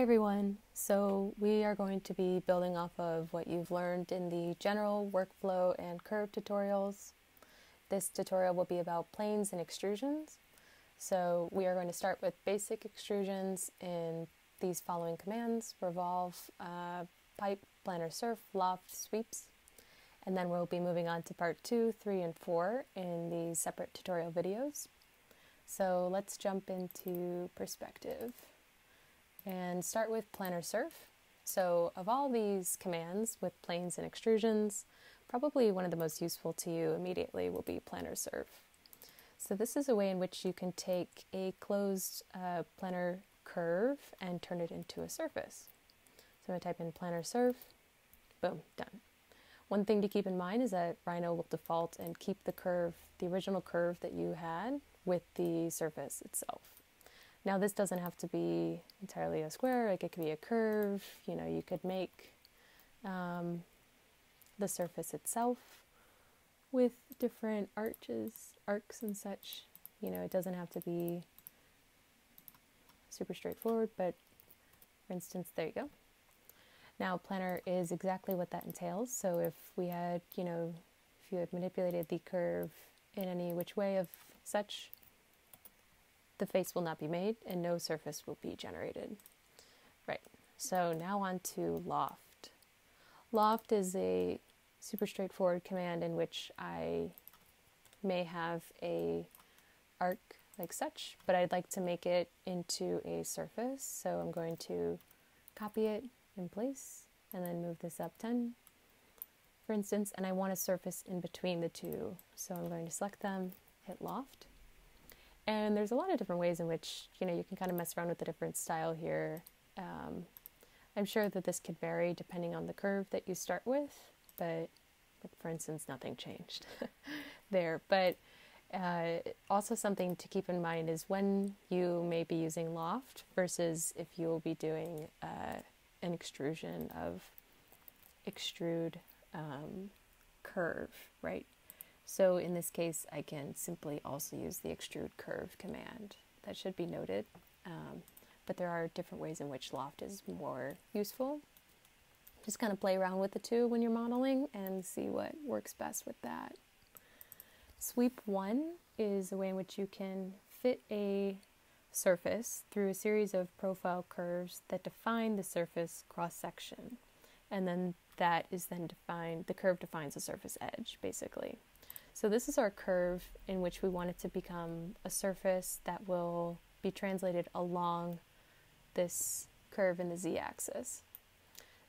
everyone! So we are going to be building off of what you've learned in the general workflow and curve tutorials. This tutorial will be about planes and extrusions. So we are going to start with basic extrusions in these following commands: revolve, pipe, planar surf, loft, sweeps. And then we'll be moving on to part 2, 3, and 4 in these separate tutorial videos. So let's jump into perspective and start with planar surf. So of all these commands with planes and extrusions, probably one of the most useful to you immediately will be planar surf. So this is a way in which you can take a closed planar curve and turn it into a surface. So I type in planar surf, boom, done. One thing to keep in mind is that Rhino will default and keep the curve, the original curve that you had, with the surface itself. Now this doesn't have to be entirely a square, like it could be a curve. You could make the surface itself with different arcs and such. It doesn't have to be super straightforward, but for instance, there you go. Now planar is exactly what that entails. So if we had, if you had manipulated the curve in any which way of such, the face will not be made and no surface will be generated. Right, so now on to loft. Loft is a super straightforward command in which I may have a arc like such, but I'd like to make it into a surface. So I'm going to copy it in place and then move this up 10, for instance, and I want a surface in between the two. So I'm going to select them, hit loft. And there's a lot of different ways in which, you can kind of mess around with the different style here. I'm sure that this could vary depending on the curve that you start with, but for instance, nothing changed there. But also something to keep in mind is when you may be using loft versus if you will be doing an extrusion of extrude curve, right? So in this case, I can simply also use the extrude curve command. That should be noted. But there are different ways in which loft is more useful. Just kind of play around with the two when you're modeling and see what works best with that. Sweep 1 is a way in which you can fit a surface through a series of profile curves that define the surface cross-section. And then that is then defined, the curve defines a surface edge, basically. So this is our curve in which we want it to become a surface that will be translated along this curve in the z-axis.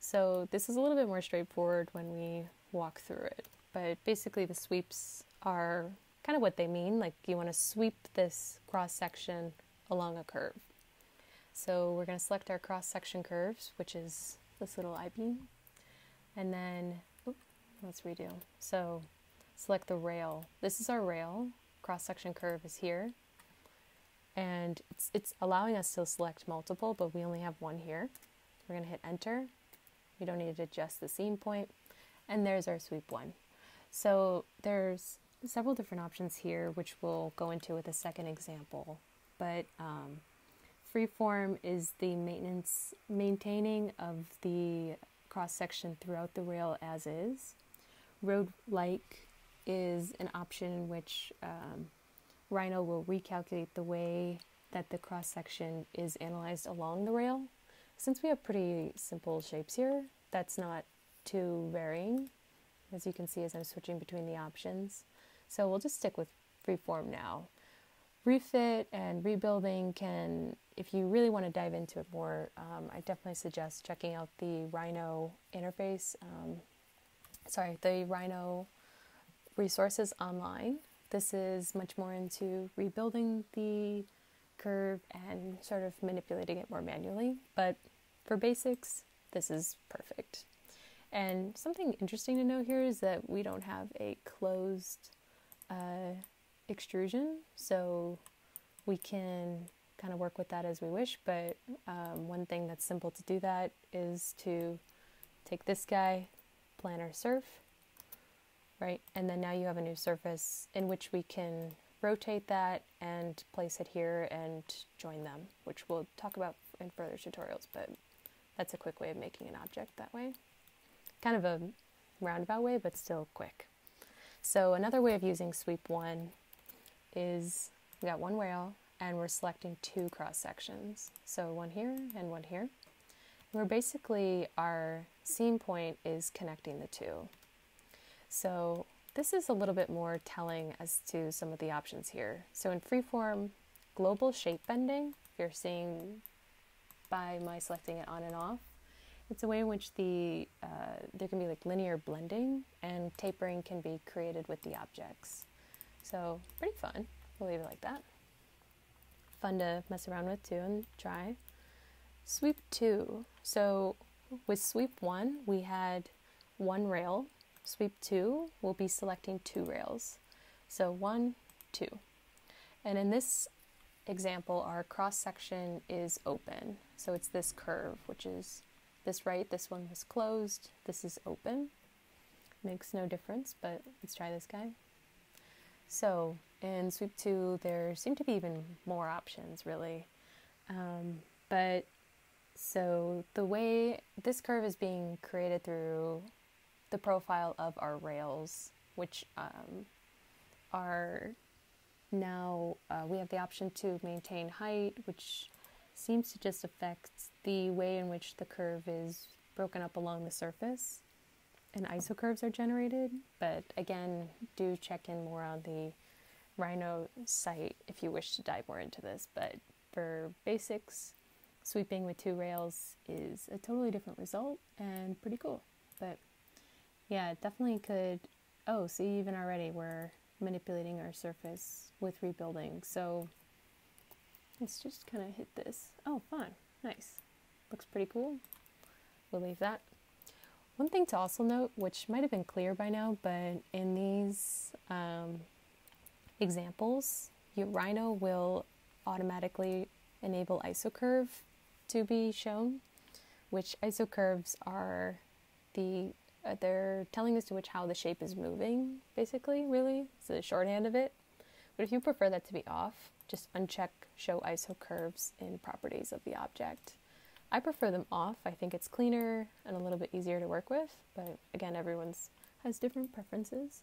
So this is a little bit more straightforward when we walk through it, but basically the sweeps are kind of what they mean, like you want to sweep this cross-section along a curve. So we're going to select our cross-section curves, which is this little I-beam, and then, let's redo. So select the rail. This is our rail. Cross-section curve is here. And it's allowing us to select multiple, but we only have one here. We're going to hit enter. We don't need to adjust the seam point. And there's our sweep 1. So there's several different options here, which we'll go into with a second example. But freeform is the maintaining of the cross-section throughout the rail as is. Road-like is an option in which Rhino will recalculate the way that the cross-section is analyzed along the rail. Since we have pretty simple shapes here, that's not too varying, as you can see as I'm switching between the options. So we'll just stick with freeform now. Refit and rebuilding can, if you really want to dive into it more, I definitely suggest checking out the Rhino interface, the Rhino resources online. This is much more into rebuilding the curve and sort of manipulating it more manually, but for basics, this is perfect. And something interesting to know here is that we don't have a closed extrusion, so we can kind of work with that as we wish, but one thing that's simple to do that is to take this guy, planar surf, right? And then now you have a new surface in which we can rotate that and place it here and join them, which we'll talk about in further tutorials, but that's a quick way of making an object that way. Kind of a roundabout way, but still quick. So another way of using sweep one is we got one rail and we're selecting two cross sections. So one here and one here. And we're basically, our seam point is connecting the two. So this is a little bit more telling as to some of the options here. So in freeform, global shape bending, if you're seeing by my selecting it on and off, it's a way in which there can be like linear blending and tapering can be created with the objects. So pretty fun, we'll leave it like that. Fun to mess around with too and try. Sweep 2, so with sweep 1 we had one rail. Sweep 2 we'll be selecting two rails. So 1, 2. And in this example our cross section is open. So it's this curve, which is this right, this one was closed, this is open. Makes no difference, but let's try this guy. So in sweep 2 there seem to be even more options really. But so the way this curve is being created through the profile of our rails, which are now, we have the option to maintain height, which seems to just affect the way in which the curve is broken up along the surface and isocurves are generated. But again, do check in more on the Rhino site if you wish to dive more into this. But for basics, sweeping with two rails is a totally different result and pretty cool. But yeah, it definitely could, oh, see, even already we're manipulating our surface with rebuilding. So let's just kind of hit this. Oh, fun, nice. Looks pretty cool. We'll leave that. One thing to also note, which might have been clear by now, but in these examples, Rhino will automatically enable isocurve to be shown, which isocurves are they're telling us to which how the shape is moving, basically, really. It's the shorthand of it. But if you prefer that to be off, just uncheck show isocurves in properties of the object. I prefer them off. I think it's cleaner and a little bit easier to work with, but again, everyone's has different preferences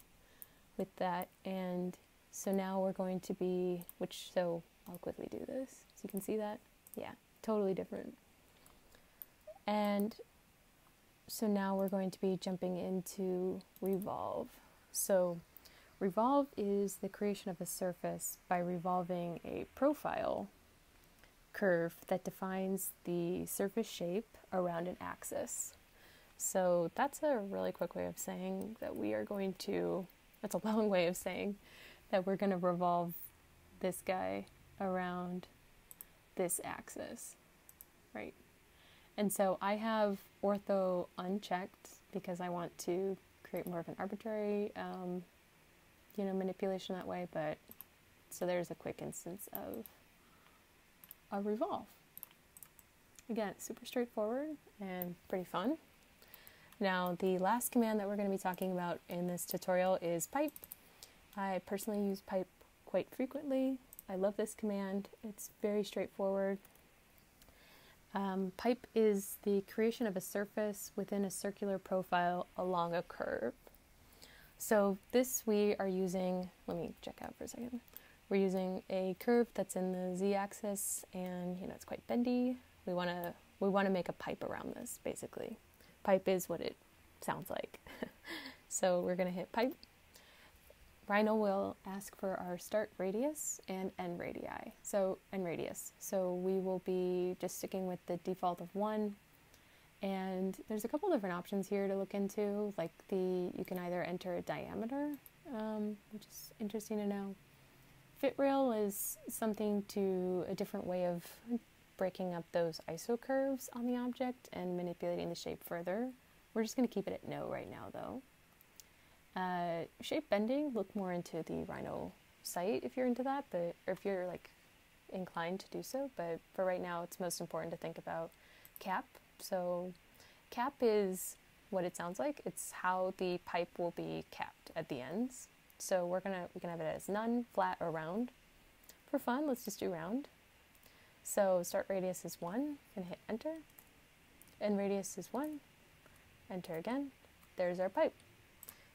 with that. And so now we're going to be, so I'll quickly do this so you can see that. Yeah, totally different. And so now we're going to be jumping into revolve. So revolve is the creation of a surface by revolving a profile curve that defines the surface shape around an axis. So that's a really quick way of saying that we are going to, that's a long way of saying that we're going to revolve this guy around this axis, right? And so I have ortho unchecked because I want to create more of an arbitrary, manipulation that way. But so there's a quick instance of a revolve. Again, super straightforward and pretty fun. Now, the last command that we're going to be talking about in this tutorial is pipe. I personally use pipe quite frequently. I love this command. It's very straightforward. Pipe is the creation of a surface within a circular profile along a curve. So this we are using, let me check out for a second. We're using a curve that's in the z-axis and it's quite bendy. We want to make a pipe around this, basically. Pipe is what it sounds like. So we're going to hit pipe. Rhino will ask for our start radius and end radii. So end radius. So we will be just sticking with the default of 1. And there's a couple different options here to look into. Like you can either enter a diameter, which is interesting to know. Fit rail is a different way of breaking up those isocurves on the object and manipulating the shape further. We're just going to keep it at no right now though. Shape bending, look more into the Rhino site if you're into that, or if you're inclined to do so, but for right now it's most important to think about cap. So cap is what it sounds like. It's how the pipe will be capped at the ends. So we can have it as none, flat, or round. For fun, let's just do round. So start radius is 1, and hit enter. End radius is 1, enter again. There's our pipe.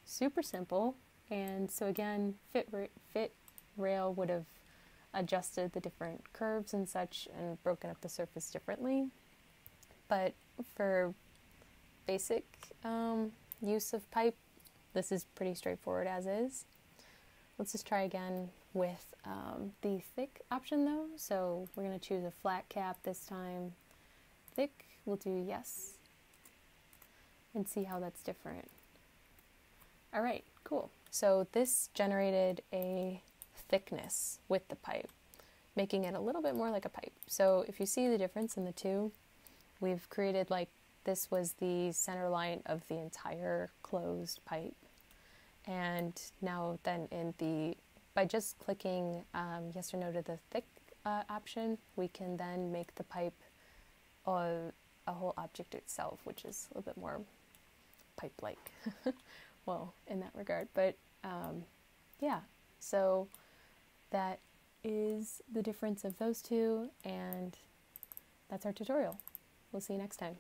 Super simple. And so again, fit rail would have adjusted the different curves and such and broken up the surface differently. But for basic use of pipe, this is pretty straightforward as is. Let's just try again with the thick option though. So we're going to choose a flat cap this time. Thick, we'll do yes. And see how that's different. All right, cool. So this generated a thickness with the pipe, making it a little bit more like a pipe. So if you see the difference in the two, we've created like this was the center line of the entire closed pipe. And now then by just clicking yes or no to the thick option, we can then make the pipe a whole object itself, which is a little bit more pipe-like. Well, in that regard. But yeah, so that is the difference of those two, and that's our tutorial. We'll see you next time.